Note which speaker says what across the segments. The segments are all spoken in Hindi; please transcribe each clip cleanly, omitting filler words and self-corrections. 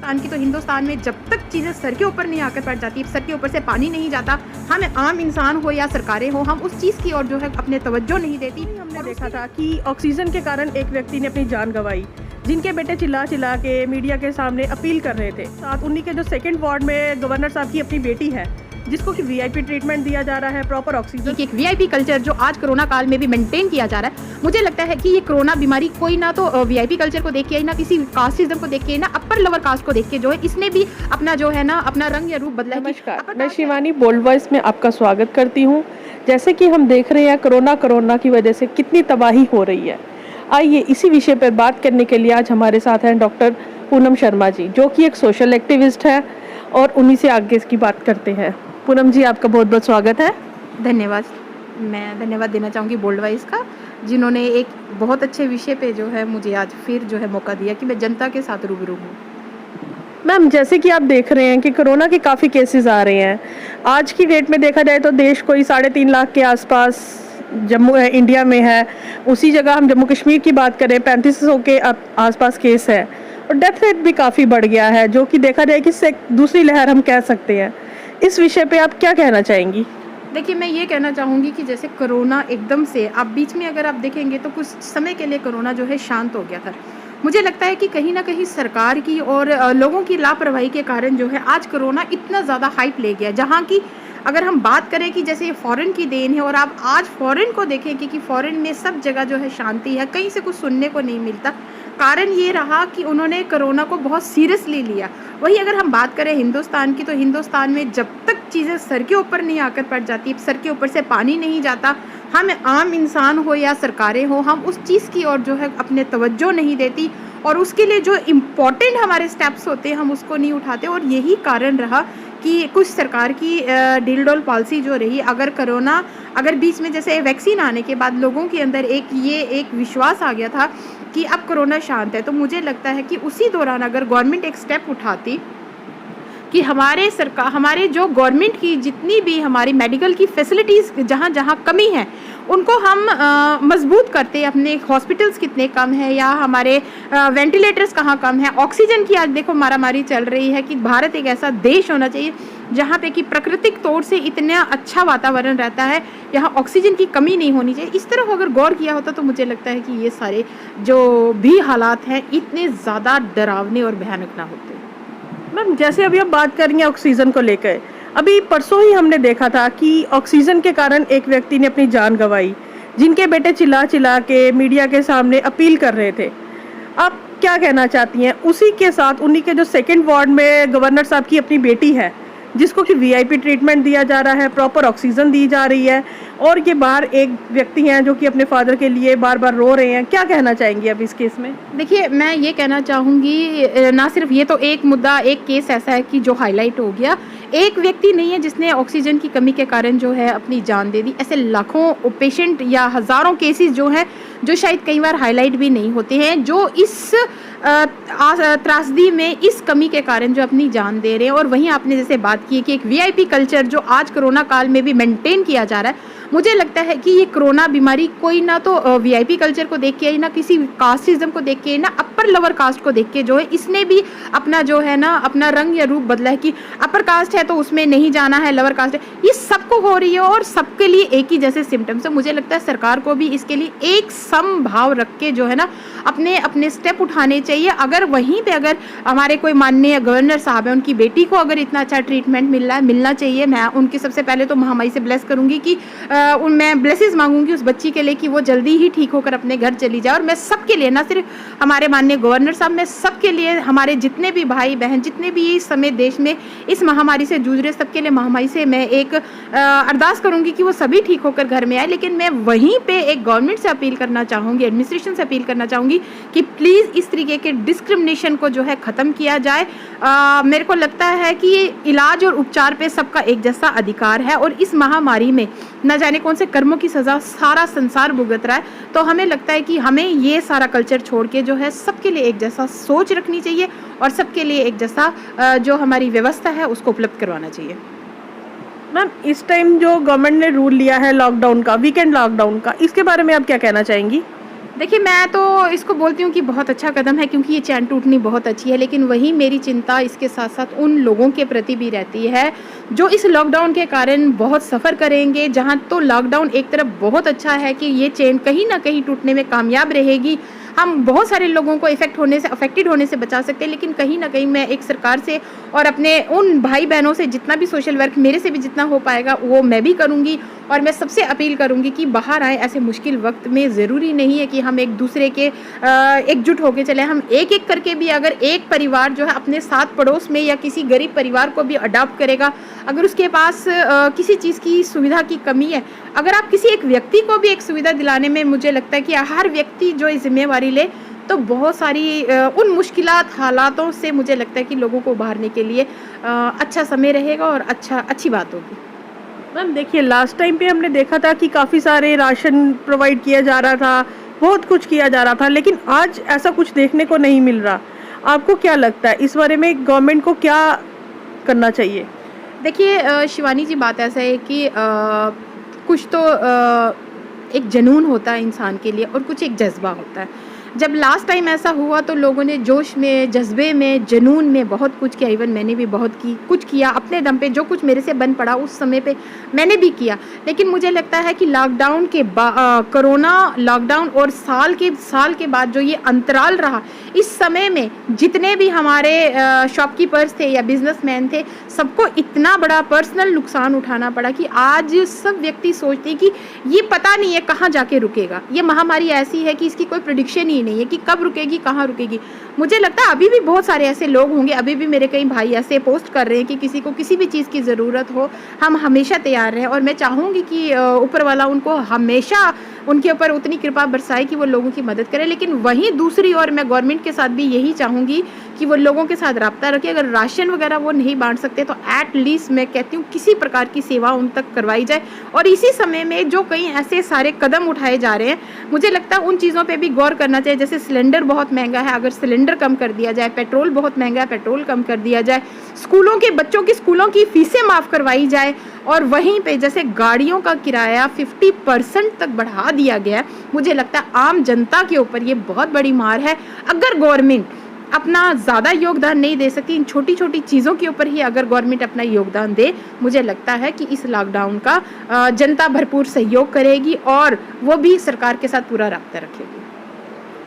Speaker 1: हिंदुस्तान की, तो हिंदुस्तान में जब तक चीज़ें सर के ऊपर नहीं आकर पड़ जाती, सर के ऊपर से पानी नहीं जाता, हम आम इंसान हो या सरकारें हो, हम उस चीज़ की ओर जो है अपने तवज्जो नहीं देती।
Speaker 2: हमने देखा था कि ऑक्सीजन के कारण एक व्यक्ति ने अपनी जान गंवाई, जिनके बेटे चिल्ला चिल्ला के मीडिया के सामने अपील कर रहे थे। साथ उन्हीं के जो सेकंड वार्ड में गवर्नर साहब की अपनी बेटी है, जिसको कि वीआईपी ट्रीटमेंट दिया जा रहा है, प्रॉपर ऑक्सीजन।
Speaker 1: एक वीआईपी कल्चर जो आज कोरोना काल में भी मेंटेन किया जा रहा है, मुझे लगता है कि ये कोरोना बीमारी कोई ना तो वीआईपी कल्चर को देख के आई, ना किसी कास्टिज्म को देख के, ना अपर लोअर कास्ट को देख के जो है इसने भी अपना जो है ना अपना रंग या रूप बदला है।
Speaker 2: नमस्कार, मैं शिवानी बोल्ड वॉइस में आपका स्वागत करती हूँ। जैसे कि हम देख रहे हैं कोरोना की वजह से कितनी तबाही हो रही है। आइए इसी विषय पर बात करने के लिए आज हमारे साथ हैं डॉक्टर पूनम शर्मा जी, जो कि एक सोशल एक्टिविस्ट है, और उन्हीं से आगे इसकी बात करते हैं। पूनम जी, आपका बहुत बहुत स्वागत है।
Speaker 1: धन्यवाद। मैं धन्यवाद देना चाहूँगी बोल्ड वॉइस का, जिन्होंने एक बहुत अच्छे विषय पे जो है मुझे आज फिर जो है मौका दिया कि मैं जनता के साथ रूबरू हूँ।
Speaker 2: मैम, जैसे कि आप देख रहे हैं कि कोरोना के काफ़ी केसेस आ रहे हैं। आज की डेट में देखा जाए तो देश कोई 3.5 लाख के आसपास इंडिया में है। उसी जगह हम जम्मू कश्मीर की बात करें, 3500 के आसपास केस है, और डेथ रेट भी काफ़ी बढ़ गया है, जो कि देखा जाए कि दूसरी लहर हम कह सकते हैं। इस विषय पे आप क्या कहना चाहेंगी?
Speaker 1: देखिए, मैं ये कहना चाहूँगी कि जैसे कोरोना एकदम से आप बीच में अगर आप देखेंगे तो कुछ समय के लिए कोरोना जो है शांत हो गया था। मुझे लगता है कि कहीं ना कहीं सरकार की और लोगों की लापरवाही के कारण जो है आज कोरोना इतना ज़्यादा हाइप ले गया, जहाँ की अगर हम बात करें कि जैसे फॉरेन की देन है, और आप आज फॉरेन को देखें कि फॉरेन में सब जगह जो है शांति है, कहीं से कुछ सुनने को नहीं मिलता। कारण ये रहा कि उन्होंने कोरोना को बहुत सीरियसली लिया। वही अगर हम बात करें हिंदुस्तान की, तो हिंदुस्तान में जब तक चीज़ें सर के ऊपर नहीं आकर पड़ जाती, सर के ऊपर से पानी नहीं जाता, हम आम इंसान हो या सरकारें हो, हम उस चीज़ की ओर जो है अपने तवज्जो नहीं देती, और उसके लिए जो इम्पोर्टेंट हमारे स्टेप्स होते हैं हम उसको नहीं उठाते। और यही कारण रहा कि कुछ सरकार की डील डोल पॉलिसी जो रही, अगर बीच में जैसे वैक्सीन आने के बाद लोगों के अंदर एक विश्वास आ गया था कि अब कोरोना शांत है, तो मुझे लगता है कि उसी दौरान अगर गवर्नमेंट एक स्टेप उठाती कि हमारे जो गवर्नमेंट की जितनी भी हमारी मेडिकल की फैसिलिटीज़ जहाँ जहाँ कमी है उनको हम मजबूत करते, अपने हॉस्पिटल्स कितने कम है या हमारे वेंटिलेटर्स कहाँ कम है, ऑक्सीजन की आज देखो मारामारी चल रही है कि भारत एक ऐसा देश होना चाहिए जहाँ पे कि प्राकृतिक तौर से इतना अच्छा वातावरण रहता है, यहाँ ऑक्सीजन की कमी नहीं होनी चाहिए। इस तरफ अगर गौर किया होता तो मुझे लगता है कि ये सारे जो भी हालात हैं इतने ज़्यादा डरावने और भयानक ना होते।
Speaker 2: मैम, जैसे अभी आप बात कर रही हैं ऑक्सीजन को लेकर, अभी परसों ही हमने देखा था कि ऑक्सीजन के कारण एक व्यक्ति ने अपनी जान गंवाई, जिनके बेटे चिल्ला चिल्ला के मीडिया के सामने अपील कर रहे थे। आप क्या कहना चाहती हैं? उसी के साथ उन्हीं के जो सेकंड वार्ड में गवर्नर साहब की अपनी बेटी है, जिसको कि वीआईपी ट्रीटमेंट दिया जा रहा है, प्रॉपर ऑक्सीजन दी जा रही है, और ये बाहर एक व्यक्ति हैं जो कि अपने फादर के लिए बार बार रो रहे हैं। क्या कहना चाहेंगी अब इस केस में?
Speaker 1: देखिए, मैं ये कहना चाहूँगी, ना सिर्फ ये तो एक मुद्दा, एक केस ऐसा है कि जो हाईलाइट हो गया, एक व्यक्ति नहीं है जिसने ऑक्सीजन की कमी के कारण जो है अपनी जान दे दी। ऐसे लाखों पेशेंट या हज़ारों केसेस जो हैं जो शायद कई बार हाईलाइट भी नहीं होते हैं, जो इस त्रासदी में इस कमी के कारण जो अपनी जान दे रहे हैं। और वहीं आपने जैसे बात की कि एक वीआईपी कल्चर जो आज कोरोना काल में भी मेंटेन किया जा रहा है, मुझे लगता है कि ये कोरोना बीमारी कोई ना तो वीआईपी कल्चर को देख के आई, ना किसी कास्टिज्म को देख के, ना अपर लोअर कास्ट को देख के जो है इसने भी अपना जो है ना अपना रंग या रूप बदला है कि अपर कास्ट है तो उसमें नहीं जाना है, लोअर कास्ट है, ये सबको हो रही है और सबके लिए एक ही जैसे सिम्टम्स है। मुझे लगता है सरकार को भी इसके लिए एक समभाव रख के जो है ना अपने अपने स्टेप उठाने चाहिए। अगर वहीं पे अगर हमारे कोई माननीय गवर्नर साहब है, उनकी बेटी को अगर इतना अच्छा ट्रीटमेंट मिलना चाहिए, मैं उनकी सबसे पहले तो महामारी से ब्लेस करूँगी कि मैं ब्लेसिस मांगूंगी उस बच्ची के लिए कि वो जल्दी ही ठीक होकर अपने घर चली जाए। और मैं सबके लिए, ना सिर्फ हमारे माननीय गवर्नर साहब, मैं सबके लिए, हमारे जितने भी भाई बहन, जितने भी इस समय देश में इस महामारी से जूझ रहे, सबके लिए महामारी से मैं एक अरदास करूंगी कि वो सभी ठीक होकर घर में आए। लेकिन मैं वहीं पे एक गवर्नमेंट से अपील करना चाहूँगी, एडमिनिस्ट्रेशन से अपील करना चाहूँगी कि प्लीज़ इस तरीके के डिस्क्रिमिनेशन को जो है ख़त्म किया जाए। मेरे को लगता है कि इलाज और उपचार पे सबका एक जैसा अधिकार है, और इस महामारी में न जाने कौन से कर्मों की सज़ा सारा संसार भुगत रहा है। तो हमें लगता है कि हमें ये सारा कल्चर छोड़ के जो है सबके लिए एक जैसा सोच रखनी चाहिए, और सबके लिए एक जैसा जो हमारी व्यवस्था है उसको उपलब्ध करवाना चाहिए।
Speaker 2: मैम, इस टाइम जो गवर्नमेंट ने रूल लिया है लॉकडाउन का, वीकेंड लॉकडाउन का, इसके बारे में आप क्या कहना चाहेंगी?
Speaker 1: देखिए, मैं तो इसको बोलती हूँ कि बहुत अच्छा कदम है, क्योंकि ये चैन टूटनी बहुत अच्छी है, लेकिन वहीं मेरी चिंता इसके साथ-साथ उन लोगों के प्रति भी रहती है, जो इस लॉकडाउन के कारण बहुत सफ़र करेंगे। जहाँ तो लॉकडाउन एक तरफ बहुत अच्छा है कि ये चेन कहीं न कहीं टूटने में कामयाब रहेगी। हम बहुत सारे लोगों को अफ़ेक्टेड होने से बचा सकते हैं, लेकिन कहीं न कहीं मैं एक सरकार से और अपने उन भाई-बहनों से जितना भी सोशल वर्क मेरे से भी जितना हो पाएगा, वो मैं भी करूँगी। और मैं सबसे अपील करूँगी कि बाहर आएँ ऐसे मुश्किल वक़्त में। ज़रूरी नहीं है कि हम एक दूसरे के एकजुट होके चलें। हम एक-एक करके भी, अगर एक परिवार जो है अपने साथ पड़ोस में या किसी गरीब परिवार को भी अडॉप्ट करेगा, अगर उसके पास किसी चीज़ की सुविधा की कमी है, अगर आप किसी एक व्यक्ति को भी एक सुविधा दिलाने में, मुझे लगता है कि हर व्यक्ति जो ये ज़िम्मेवारी ले, तो बहुत सारी उन मुश्किलात हालातों से मुझे लगता है कि लोगों को उभारने के लिए अच्छा समय रहेगा और अच्छी बात होगी।
Speaker 2: मैम देखिए, लास्ट टाइम पे हमने देखा था कि काफ़ी सारे राशन प्रोवाइड किया जा रहा था, बहुत कुछ किया जा रहा था, लेकिन आज ऐसा कुछ देखने को नहीं मिल रहा। आपको क्या लगता है इस बारे में गवर्नमेंट को क्या करना चाहिए?
Speaker 1: देखिए शिवानी जी, बात ऐसा है कि कुछ तो एक जुनून होता है इंसान के लिए और कुछ एक जज़्बा होता है। जब लास्ट टाइम ऐसा हुआ तो लोगों ने जोश में, जज्बे में, जुनून में बहुत कुछ किया। इवन मैंने भी कुछ किया अपने दम पे, जो कुछ मेरे से बन पड़ा उस समय पे मैंने भी किया। लेकिन मुझे लगता है कि लॉकडाउन के कोरोना लॉकडाउन और साल के बाद जो ये अंतराल रहा, इस समय में जितने भी हमारे शॉपकीपर्स थे या बिजनेसमैन थे, सबको इतना बड़ा पर्सनल नुकसान उठाना पड़ा कि आज सब व्यक्ति सोचते हैं कि ये पता नहीं है कहाँ जाके रुकेगा। ये महामारी ऐसी है कि इसकी कोई प्रेडिक्शन ही नहीं है कि कब रुकेगी, कहाँ रुकेगी। मुझे लगता है अभी भी बहुत सारे ऐसे लोग होंगे, अभी भी मेरे कई भाई ऐसे पोस्ट कर रहे हैं कि किसी को किसी भी चीज़ की ज़रूरत हो, हम हमेशा तैयार रहें। और मैं चाहूँगी कि ऊपर वाला उनको हमेशा उनके ऊपर उतनी कृपा बरसाए कि वो लोगों की मदद करें। लेकिन वहीं दूसरी ओर मैं गवर्नमेंट के साथ भी यही चाहूँगी कि वो लोगों के साथ राब्ता रखें। अगर राशन वगैरह वो नहीं बांट सकते तो एट लीस्ट मैं कहती हूँ किसी प्रकार की सेवा उन तक करवाई जाए। और इसी समय में जो कई ऐसे सारे कदम उठाए जा रहे हैं, मुझे लगता है उन चीज़ों पे भी गौर करना चाहिए। जैसे सिलेंडर बहुत महंगा है, अगर सिलेंडर कम कर दिया जाए, पेट्रोल बहुत महंगा है, पेट्रोल कम कर दिया जाए, स्कूलों के बच्चों की स्कूलों की फीसें माफ़ करवाई जाए, और वहीं पे जैसे गाड़ियों का किराया 50% तक बढ़ा दिया गया। मुझे लगता है आम जनता के ऊपर ये बहुत बड़ी मार है। अगर गवर्नमेंट अपना ज़्यादा योगदान नहीं दे सकती, इन छोटी छोटी चीज़ों के ऊपर ही अगर गवर्नमेंट अपना योगदान दे, मुझे लगता है कि इस लॉकडाउन का जनता भरपूर सहयोग करेगी और वो भी सरकार के साथ पूरा राब्ता रखेगी।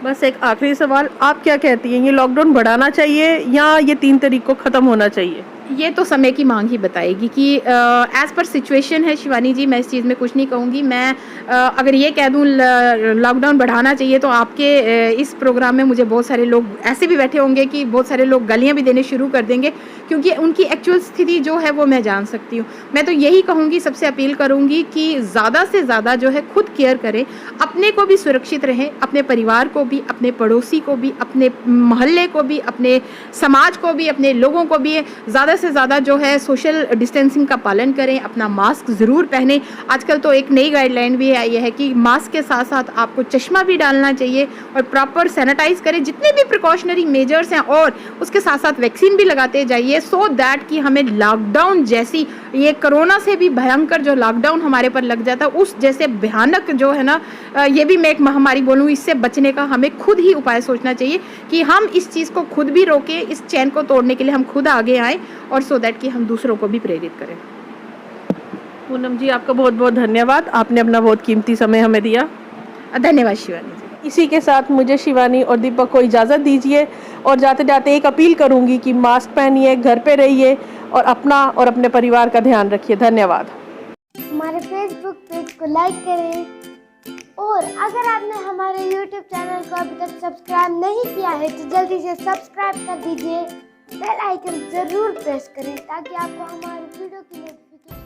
Speaker 2: बस एक आखिरी सवाल, आप क्या कहती हैं, ये लॉकडाउन बढ़ाना चाहिए या ये 3 तारीख को ख़त्म होना चाहिए?
Speaker 1: ये तो समय की मांग ही बताएगी कि एज़ पर सिचुएशन है शिवानी जी। मैं इस चीज़ में कुछ नहीं कहूँगी। मैं अगर ये कह दूँ लॉकडाउन बढ़ाना चाहिए तो आपके इस प्रोग्राम में मुझे बहुत सारे लोग ऐसे भी बैठे होंगे कि बहुत सारे लोग गालियाँ भी देने शुरू कर देंगे, क्योंकि उनकी एक्चुअल स्थिति जो है वो मैं जान सकती हूँ। मैं तो यही कहूँगी, सबसे अपील करूँगी कि ज़्यादा से ज़्यादा जो है खुद केयर करें, अपने को भी सुरक्षित रहें, अपने परिवार को भी, अपने पड़ोसी को भी, अपने मोहल्ले को भी, अपने समाज को भी, अपने लोगों को भी ज़्यादा से ज़्यादा जो है सोशल डिस्टेंसिंग का पालन करें, अपना मास्क ज़रूर पहनें। आजकल तो एक नई गाइडलाइन भी आई है कि मास्क के साथ साथ आपको चश्मा भी डालना चाहिए और प्रॉपर सैनिटाइज करें, जितने भी प्रिकॉशनरी मेजर्स हैं, और उसके साथ साथ वैक्सीन भी लगाते जाइए, सो दैट कि हमें लॉकडाउन जैसी, ये कोरोना से भी भयंकर जो लॉकडाउन हमारे पर लग जाता है, उस जैसे भयानक जो है ना, ये भी मैं एक महामारी बोलूँ, इससे बचने का हमें खुद ही उपाय सोचना चाहिए कि हम इस चीज़ को खुद भी रोकें, इस चैन को तोड़ने के लिए हम खुद आगे आएँ, और सो दैट कि हम दूसरों को भी प्रेरित करें।
Speaker 2: पूनम जी, आपका बहुत बहुत धन्यवाद, आपने अपना बहुत कीमती समय हमें दिया।
Speaker 1: धन्यवाद शिवानी जी।
Speaker 2: इसी के साथ मुझे शिवानी और दीपक को इजाज़त दीजिए, और जाते जाते एक अपील करूंगी कि मास्क पहनिए, घर पे रहिए और अपना और अपने परिवार का ध्यान रखिए। धन्यवाद।
Speaker 3: हमारे फेसबुक पेज को लाइक करें, और अगर आपने हमारे यूट्यूब चैनल को अभी तक सब्सक्राइब नहीं किया है तो जल्दी से सब्सक्राइब कर दीजिए, बेल आइकन ज़रूर प्रेस करें ताकि आपको हमारी वीडियो की नोटिफिकेशन